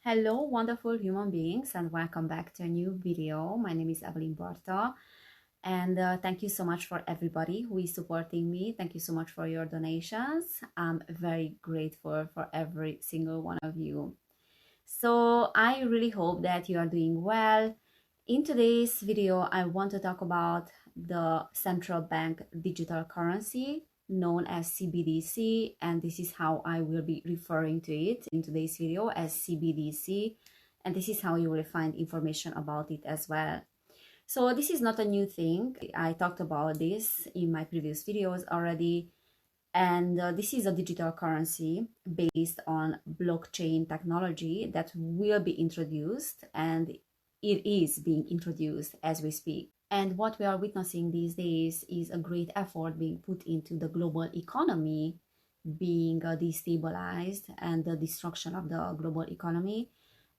Hello, wonderful human beings, and welcome back to a new video. My name is Evelyn Barta, and thank you so much for everybody who is supporting me. Thank you so much for your donations. I'm very grateful for every single one of you. So, I really hope that you are doing well. In today's video, I want to talk about the central bank digital currency known as CBDC, and this is how I will be referring to it in today's video as CBDC, and this is how you will find information about it as well. So this is not a new thing. I talked about this in my previous videos already, and this is a digital currency based on blockchain technology that will be introduced, and it is being introduced as we speak. And what we are witnessing these days is a great effort being put into the global economy being destabilized and the destruction of the global economy.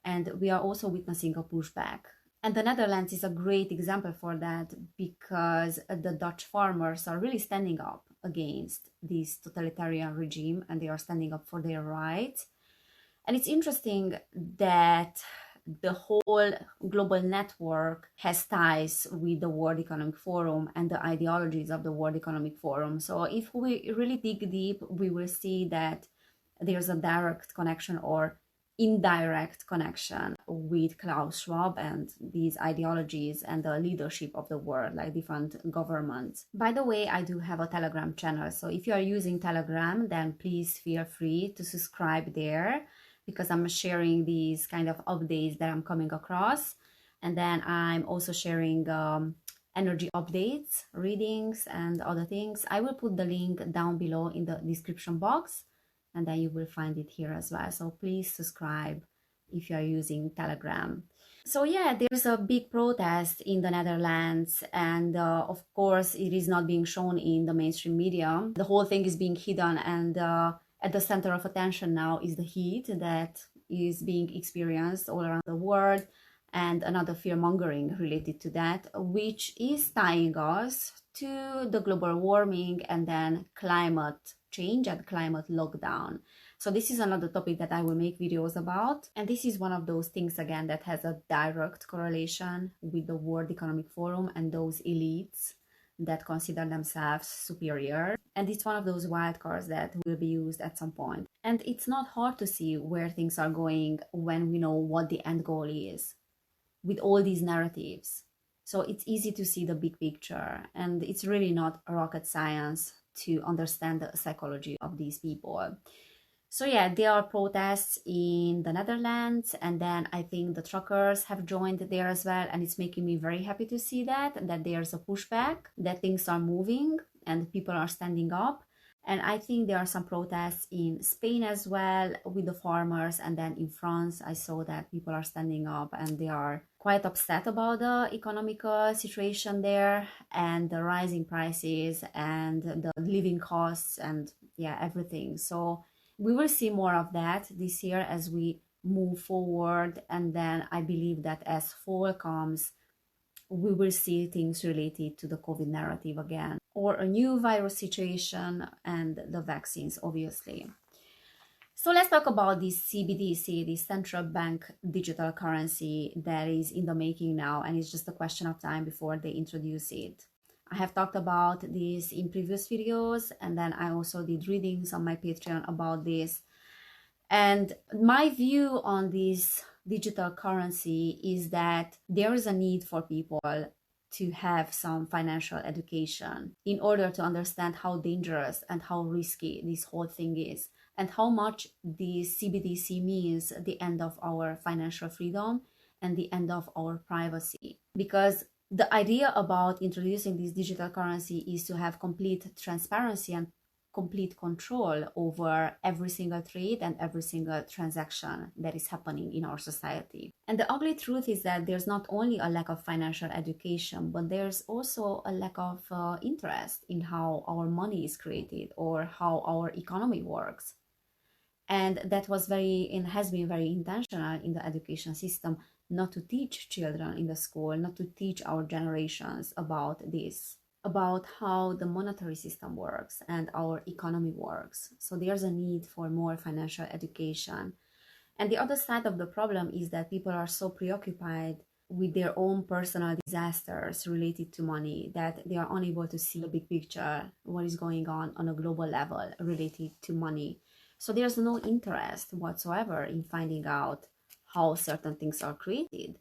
And we are also witnessing a pushback. And the Netherlands is a great example for that because the Dutch farmers are really standing up against this totalitarian regime and they are standing up for their rights. And it's interesting that the whole global network has ties with the World Economic Forum and the ideologies of the World Economic Forum. So if we really dig deep, we will see that there's a direct connection or indirect connection with Klaus Schwab and these ideologies and the leadership of the world, like different governments. By the way, I do have a Telegram channel. So if you are using Telegram, then please feel free to subscribe there, because I'm sharing these kind of updates that I'm coming across. And then I'm also sharing energy updates, readings, and other things. I will put the link down below in the description box, and then you will find it here as well. So please subscribe if you are using Telegram. So yeah, there's a big protest in the Netherlands, and of course it is not being shown in the mainstream media. The whole thing is being hidden, and at the center of attention now is the heat that is being experienced all around the world, and another fear-mongering related to that, which is tying us to the global warming and then climate change and climate lockdown. So this is another topic that I will make videos about. And this is one of those things, again, that has a direct correlation with the World Economic Forum and those elites that consider themselves superior. And it's one of those wildcards that will be used at some point. And it's not hard to see where things are going when we know what the end goal is with all these narratives. So it's easy to see the big picture, and it's really not rocket science to understand the psychology of these people. So yeah, there are protests in the Netherlands, and then I think the truckers have joined there as well, and it's making me very happy to see that there's a pushback, that things are moving and people are standing up. And I think there are some protests in Spain as well with the farmers, and then in France I saw that people are standing up and they are quite upset about the economical situation there and the rising prices and the living costs and yeah, everything. So we will see more of that this year as we move forward, and then I believe that as fall comes, we will see things related to the COVID narrative again, or a new virus situation and the vaccines, obviously. So let's talk about this CBDC, the central bank digital currency that is in the making now, and it's just a question of time before they introduce it. I have talked about this in previous videos, and then I also did readings on my Patreon about this. And my view on this digital currency is that there is a need for people to have some financial education in order to understand how dangerous and how risky this whole thing is, and how much the CBDC means the end of our financial freedom and the end of our privacy. Because the idea about introducing this digital currency is to have complete transparency and complete control over every single trade and every single transaction that is happening in our society. And the ugly truth is that there's not only a lack of financial education, but there's also a lack of interest in how our money is created or how our economy works. And that was has been very intentional in the education system, not to teach children in the school, not to teach our generations about this, about how the monetary system works and our economy works. So there's a need for more financial education. And the other side of the problem is that people are so preoccupied with their own personal disasters related to money that they are unable to see the big picture, what is going on a global level related to money. So there's no interest whatsoever in finding out how certain things are created.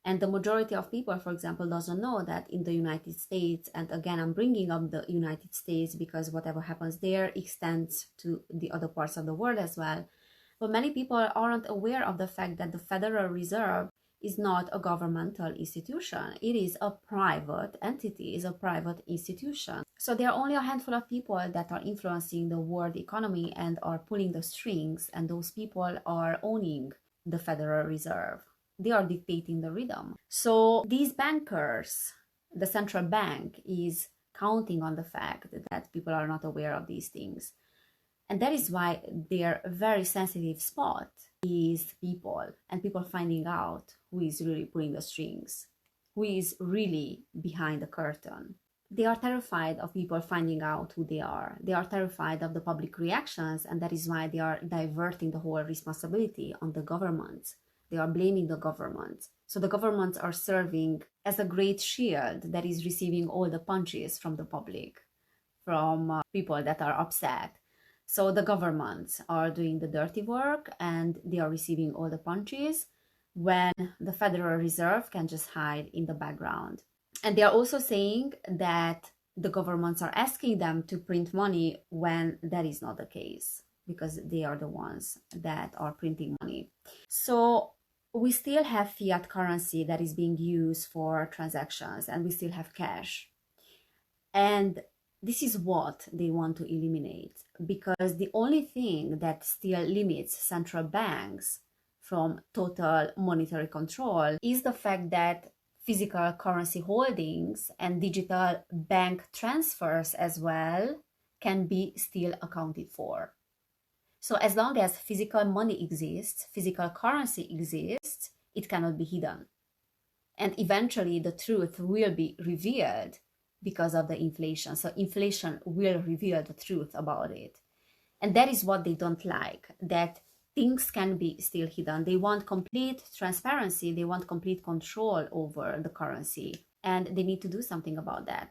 And the majority of people, for example, doesn't know that in the United States, and again, I'm bringing up the United States because whatever happens there extends to the other parts of the world as well. But many people aren't aware of the fact that the Federal Reserve is not a governmental institution. It is a private entity, is a private institution. So there are only a handful of people that are influencing the world economy and are pulling the strings, and those people are owning the Federal Reserve. They are dictating the rhythm. So these bankers, the central bank is counting on the fact that people are not aware of these things. And that is why their very sensitive spot is people, and people finding out who is really pulling the strings, who is really behind the curtain. They are terrified of people finding out who they are. They are terrified of the public reactions, and that is why they are diverting the whole responsibility on the government. They are blaming the government. So the governments are serving as a great shield that is receiving all the punches from the public, from people that are upset. So the governments are doing the dirty work and they are receiving all the punches when the Federal Reserve can just hide in the background. And they are also saying that the governments are asking them to print money when that is not the case, because they are the ones that are printing money. So we still have fiat currency that is being used for transactions, and we still have cash. And this is what they want to eliminate, because the only thing that still limits central banks from total monetary control is the fact that physical currency holdings and digital bank transfers as well can be still accounted for. So as long as physical money exists, physical currency exists, it cannot be hidden. And eventually the truth will be revealed because of the inflation. So inflation will reveal the truth about it. And that is what they don't like, that things can be still hidden. They want complete transparency. They want complete control over the currency. And they need to do something about that.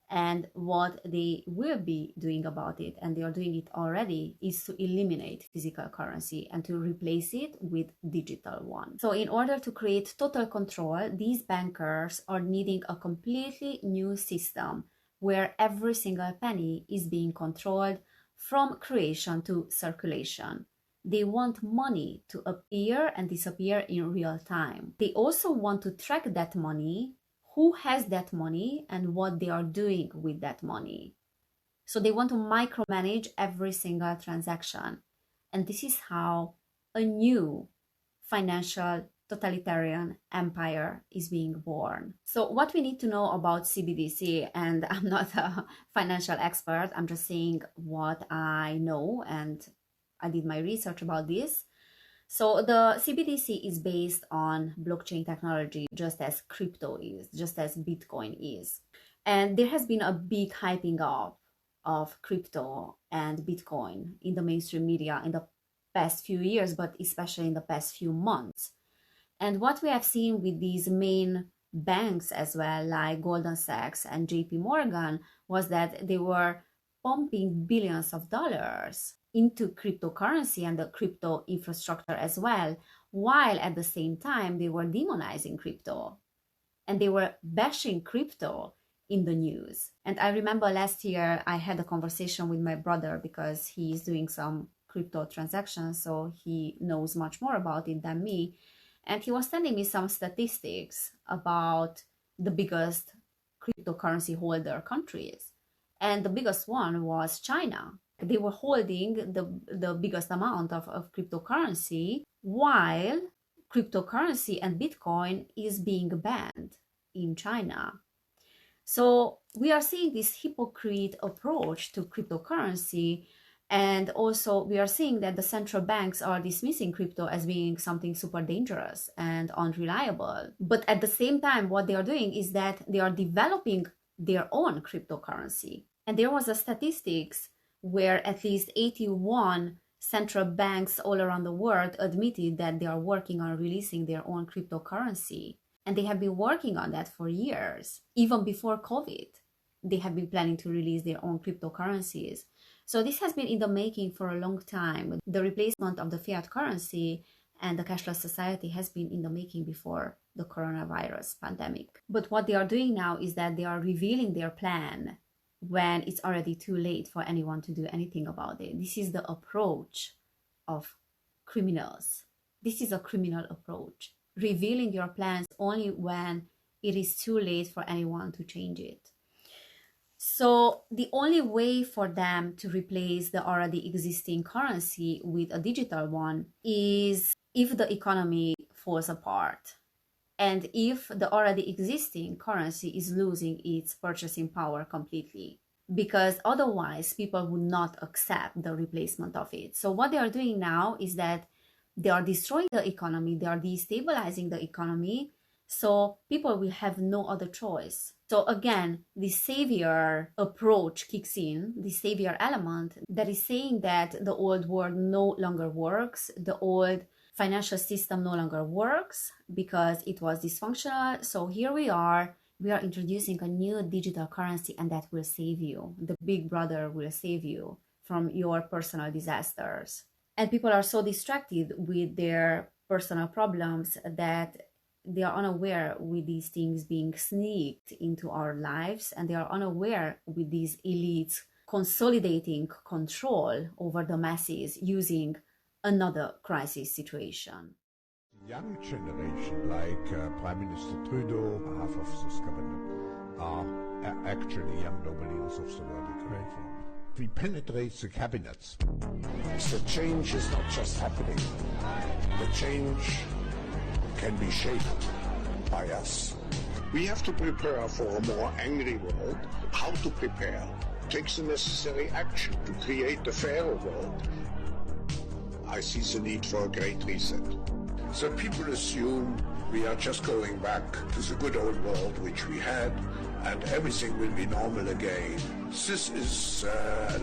And what they will be doing about it, and they are doing it already, is to eliminate physical currency and to replace it with digital one. So in order to create total control, these bankers are needing a completely new system where every single penny is being controlled from creation to circulation. They want money to appear and disappear in real time. They also want to track that money, who has that money, and what they are doing with that money. So they want to micromanage every single transaction. And this is how a new financial totalitarian empire is being born. So what we need to know about CBDC, and I'm not a financial expert, I'm just saying what I know, and I did my research about this. So the CBDC is based on blockchain technology, just as crypto is, just as Bitcoin is. And there has been a big hyping up of crypto and Bitcoin in the mainstream media in the past few years, but especially in the past few months. And what we have seen with these main banks as well, like Goldman Sachs and JP Morgan, was that they were pumping billions of dollars into cryptocurrency and the crypto infrastructure as well, while at the same time they were demonizing crypto and they were bashing crypto in the news. And I remember last year I had a conversation with my brother because he's doing some crypto transactions, so he knows much more about it than me. And he was telling me some statistics about the biggest cryptocurrency holder countries. And the biggest one was China. They were holding the biggest amount of cryptocurrency, while cryptocurrency and Bitcoin is being banned in China. So we are seeing this hypocrite approach to cryptocurrency. And also we are seeing that the central banks are dismissing crypto as being something super dangerous and unreliable. But at the same time, what they are doing is that they are developing their own cryptocurrency. And there was a statistics where at least 81 central banks all around the world admitted that they are working on releasing their own cryptocurrency. And they have been working on that for years. Even before COVID, they have been planning to release their own cryptocurrencies. So this has been in the making for a long time. The replacement of the fiat currency and the cashless society has been in the making before the coronavirus pandemic. But what they are doing now is that they are revealing their plan when it's already too late for anyone to do anything about it. This is the approach of criminals. This is a criminal approach. Revealing your plans only when it is too late for anyone to change it. So the only way for them to replace the already existing currency with a digital one is if the economy falls apart and if the already existing currency is losing its purchasing power completely, because otherwise people would not accept the replacement of it. So what they are doing now is that they are destroying the economy, they are destabilizing the economy, so people will have no other choice. So again, the savior approach kicks in, the savior element that is saying that the old world no longer works, the old financial system no longer works because it was dysfunctional. So here we are introducing a new digital currency, and that will save you. The big brother will save you from your personal disasters. And people are so distracted with their personal problems that they are unaware with these things being sneaked into our lives, and they are unaware with these elites consolidating control over the masses using another crisis situation. Young generation, like Prime Minister Trudeau, half of this cabinet, are actually young nobodies of the world economy. We penetrate the cabinets. The change is not just happening. The change can be shaped by us. We have to prepare for a more angry world. How to prepare? Take the necessary action to create a fairer world. I see the need for a great reset. So people assume we are just going back to the good old world which we had, and everything will be normal again. This is,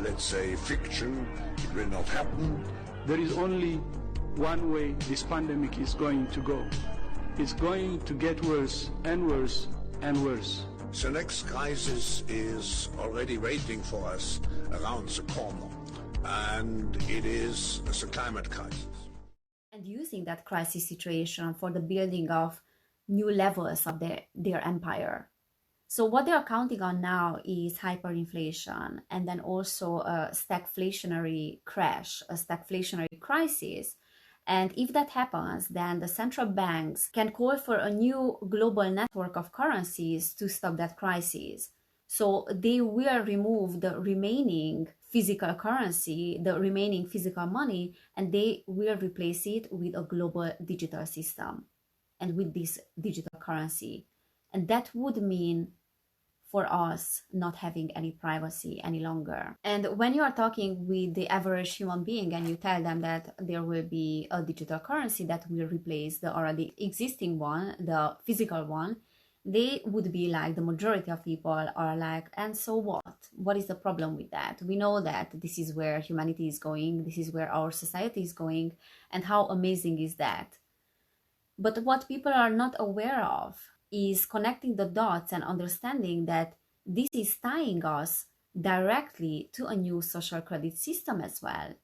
let's say, fiction. It will not happen. There is only one way this pandemic is going to go. It's going to get worse and worse and worse. The next crisis is already waiting for us around the corner, and it is the climate crisis. And using that crisis situation for the building of new levels of their empire. So what they are counting on now is hyperinflation, and then also a stagflationary crash, a stagflationary crisis. And if that happens, then the central banks can call for a new global network of currencies to stop that crisis. So they will remove the remaining physical currency, the remaining physical money, and they will replace it with a global digital system and with this digital currency. And that would mean for us not having any privacy any longer. And when you are talking with the average human being and you tell them that there will be a digital currency that will replace the already existing one, the physical one, they would be like, the majority of people are like, and so what? What is the problem with that? We know that this is where humanity is going, this is where our society is going, and how amazing is that? But what people are not aware of is connecting the dots and understanding that this is tying us directly to a new social credit system as well.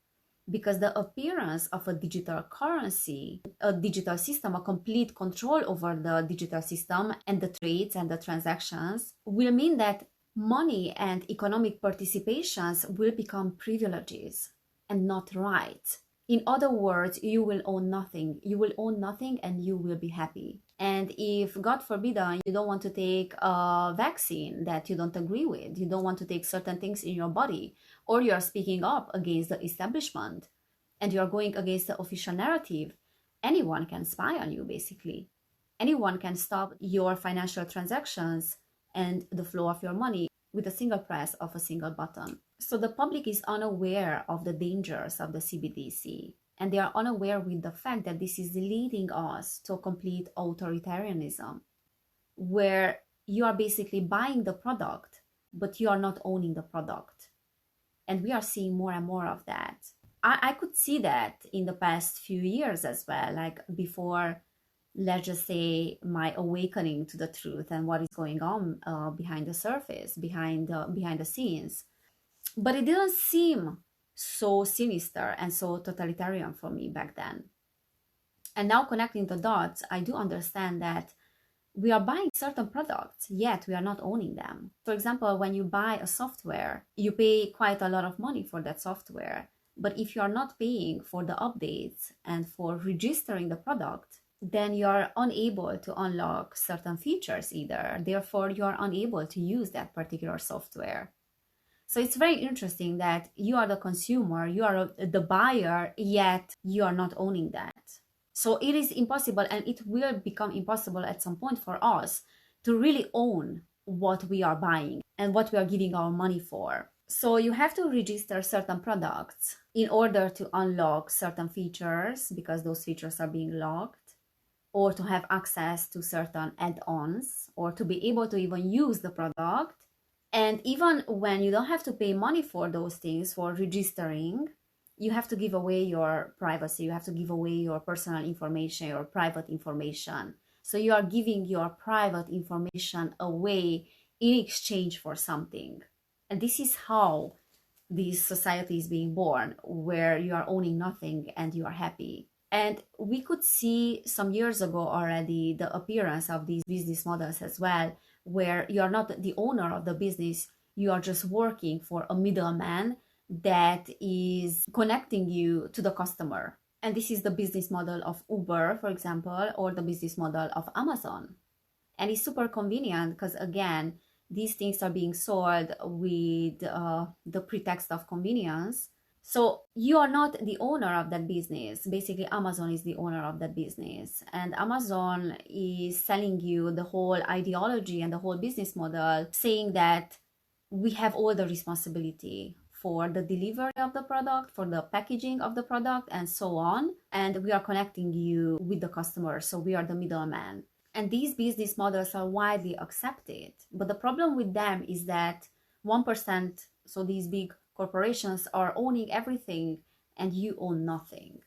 Because the appearance of a digital currency, a digital system, a complete control over the digital system and the trades and the transactions will mean that money and economic participations will become privileges and not rights. In other words, you will own nothing. You will own nothing and you will be happy. And if, God forbid, you don't want to take a vaccine that you don't agree with, you don't want to take certain things in your body, or you are speaking up against the establishment and you are going against the official narrative, anyone can spy on you, basically. Anyone can stop your financial transactions and the flow of your money with a single press of a single button. So the public is unaware of the dangers of the CBDC, and they are unaware with the fact that this is leading us to a complete authoritarianism, where you are basically buying the product, but you are not owning the product. And we are seeing more and more of that. I could see that in the past few years as well, like before, let's just say, my awakening to the truth and what is going on behind the surface, behind the scenes. But it didn't seem so sinister and so totalitarian for me back then. And now, connecting the dots, I do understand that we are buying certain products, yet we are not owning them. For example, when you buy a software, you pay quite a lot of money for that software. But if you are not paying for the updates and for registering the product, then you are unable to unlock certain features either. Therefore, you are unable to use that particular software. So it's very interesting that you are the consumer, you are the buyer, yet you are not owning that. So it is impossible, and it will become impossible at some point for us to really own what we are buying and what we are giving our money for. So you have to register certain products in order to unlock certain features, because those features are being locked, or to have access to certain add-ons, or to be able to even use the product. And even when you don't have to pay money for those things, for registering, you have to give away your privacy, you have to give away your personal information, your private information. So you are giving your private information away in exchange for something. And this is how this society is being born, where you are owning nothing and you are happy. And we could see some years ago already the appearance of these business models as well, where you are not the owner of the business, you are just working for a middleman that is connecting you to the customer. And this is the business model of Uber, for example, or the business model of Amazon. And it's super convenient because, again, these things are being sold with the pretext of convenience. So you are not the owner of that business. Basically, Amazon is the owner of that business. And Amazon is selling you the whole ideology and the whole business model, saying that we have all the responsibility for the delivery of the product, for the packaging of the product, and so on. And we are connecting you with the customer. So we are the middleman. And these business models are widely accepted. But the problem with them is that 1%, so these big corporations, are owning everything and you own nothing.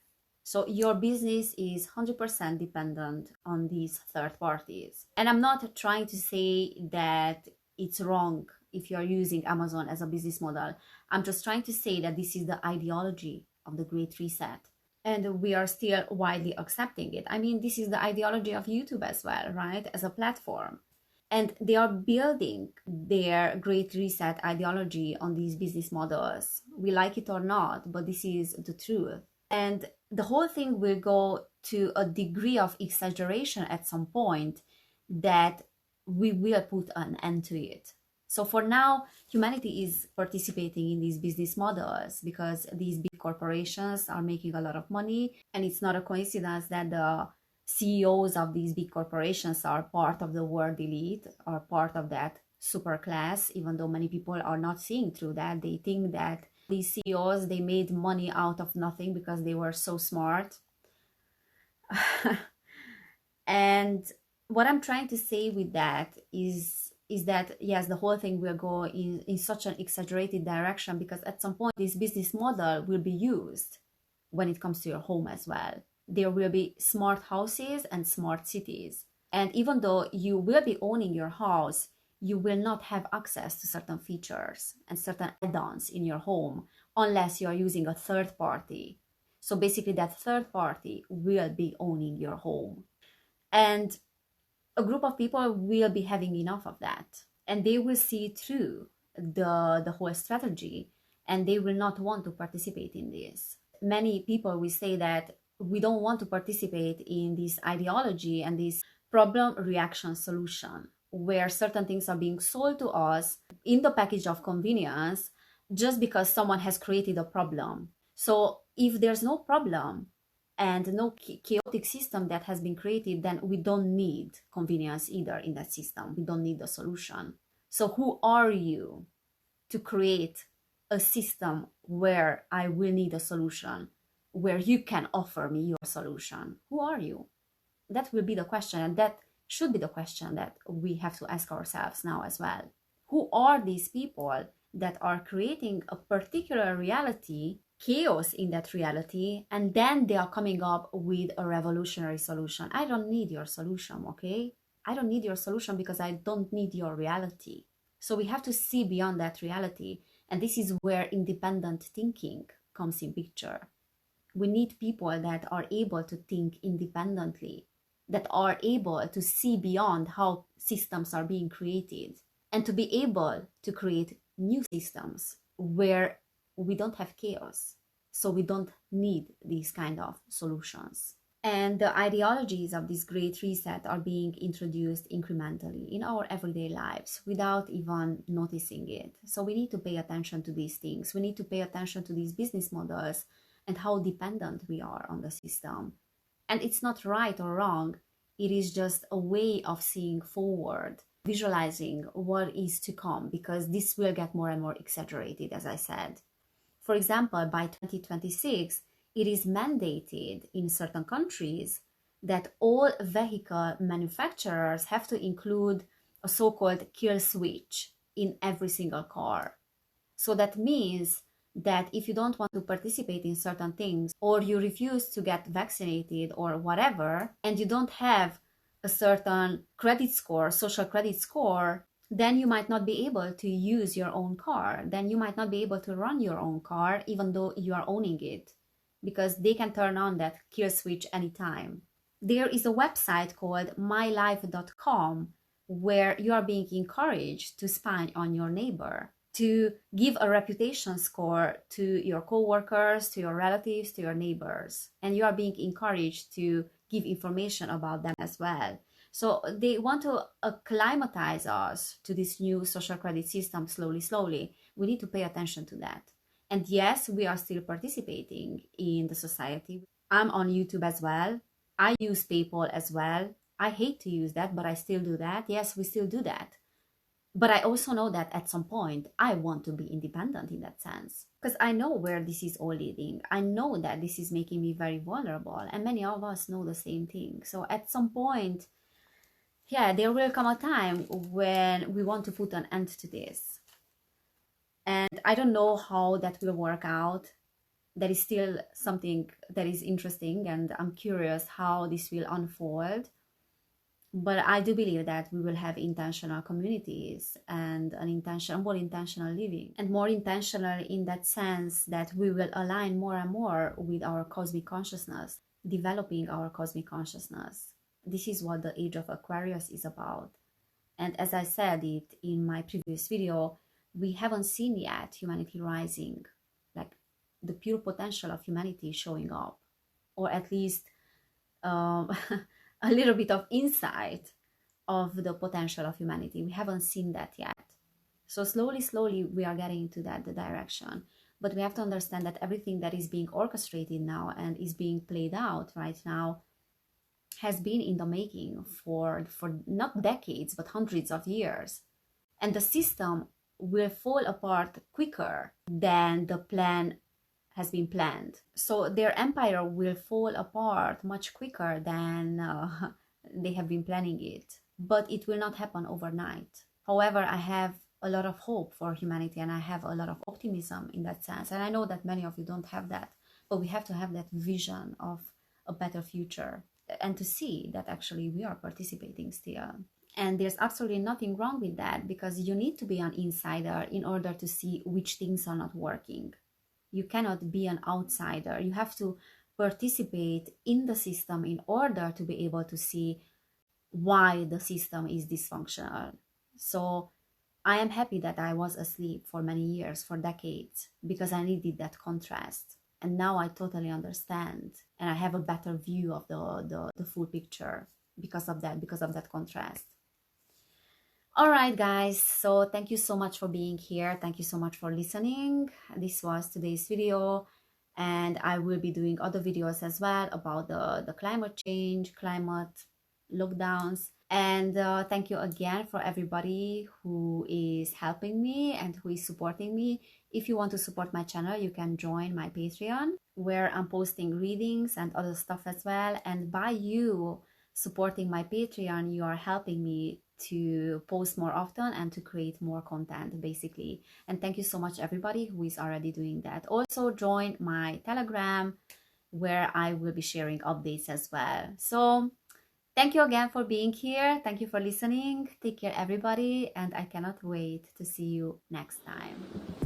So your business is 100% dependent on these third parties. And I'm not trying to say that it's wrong if you're using Amazon as a business model. I'm just trying to say that this is the ideology of the Great Reset. And we are still widely accepting it. I mean, this is the ideology of YouTube as well, right? As a platform. And they are building their Great Reset ideology on these business models. We like it or not, but this is the truth. And the whole thing will go to a degree of exaggeration at some point that we will put an end to it. So for now, humanity is participating in these business models because these big corporations are making a lot of money. And it's not a coincidence that the CEOs of these big corporations are part of the world elite, are part of that super class, even though many people are not seeing through that. They think that these CEOs, they made money out of nothing because they were so smart. And what I'm trying to say with that is that, yes, the whole thing will go in such an exaggerated direction, because at some point this business model will be used when it comes to your home as well. There will be smart houses and smart cities. And even though you will be owning your house, you will not have access to certain features and certain add-ons in your home unless you are using a third party. So basically that third party will be owning your home. And a group of people will be having enough of that. And they will see through the whole strategy, and they will not want to participate in this. Many people will say that we don't want to participate in this ideology and this problem, reaction, solution, where certain things are being sold to us in the package of convenience just because someone has created a problem. So if there's no problem and no chaotic system that has been created, then we don't need convenience either in that system. We don't need the solution. So who are you to create a system where I will need a solution, where you can offer me your solution? Who are you? That will be the question, and that should be the question that we have to ask ourselves now as well. Who are these people that are creating a particular reality chaos in that reality, and then they are coming up with a revolutionary solution. I don't need your solution, okay? I don't need your solution because I don't need your reality. So we have to see beyond that reality, and this is where independent thinking comes in picture. We need people that are able to think independently, that are able to see beyond how systems are being created, and to be able to create new systems where we don't have chaos. So we don't need these kind of solutions. And the ideologies of this great reset are being introduced incrementally in our everyday lives without even noticing it. So we need to pay attention to these things. We need to pay attention to these business models and how dependent we are on the system. And it's not right or wrong. It is just a way of seeing forward, visualizing what is to come, because this will get more and more exaggerated, as I said. For example, by 2026, it is mandated in certain countries that all vehicle manufacturers have to include a so-called kill switch in every single car. So that means that if you don't want to participate in certain things, or you refuse to get vaccinated or whatever, and you don't have a certain credit score, social credit score, then you might not be able to use your own car. Then you might not be able to run your own car, even though you are owning it, because they can turn on that kill switch anytime. There is a website called mylife.com where you are being encouraged to spy on your neighbor, to give a reputation score to your co-workers, to your relatives, to your neighbors. And you are being encouraged to give information about them as well. So they want to acclimatize us to this new social credit system slowly. We need to pay attention to that. And yes, we are still participating in the society. I'm on YouTube as well. I use PayPal as well. I hate to use that, but I still do that. Yes, we still do that. But I also know that at some point, I want to be independent in that sense. Because I know where this is all leading. I know that this is making me very vulnerable. And many of us know the same thing. So at some point, yeah, there will come a time when we want to put an end to this. And I don't know how that will work out. That is still something that is interesting, and I'm curious how this will unfold. But I do believe that we will have intentional communities and more intentional living, and more intentional in that sense that we will align more and more with our cosmic consciousness, developing our cosmic consciousness. This is what the Age of Aquarius is about. And as I said it in my previous video, we haven't seen yet humanity rising, like the pure potential of humanity showing up, or at least a little bit of insight of the potential of humanity. We haven't seen that yet. So slowly, we are getting into that direction. But we have to understand that everything that is being orchestrated now and is being played out right now has been in the making for not decades, but hundreds of years. And the system will fall apart quicker than the plan has been planned. So their empire will fall apart much quicker than they have been planning it. But it will not happen overnight. However, I have a lot of hope for humanity, and I have a lot of optimism in that sense. And I know that many of you don't have that, but we have to have that vision of a better future, and to see that actually we are participating still. And there's absolutely nothing wrong with that, because you need to be an insider in order to see which things are not working. You cannot be an outsider. You have to participate in the system in order to be able to see why the system is dysfunctional. So I am happy that I was asleep for many years, for decades, because I needed that contrast. And now I totally understand, and I have a better view of the full picture because of that contrast. All right, guys, so thank you so much for being here. Thank you so much for listening. This was today's video, and I will be doing other videos as well about the climate change, climate lockdowns. And thank you again for everybody who is helping me and who is supporting me. If you want to support my channel, you can join my Patreon, where I'm posting readings and other stuff as well. And by you supporting my Patreon, you are helping me to post more often and to create more content, basically. And thank you so much, everybody who is already doing that. Also join my Telegram, where I will be sharing updates as well. So thank you again for being here. Thank you for listening. Take care, everybody, and I cannot wait to see you next time.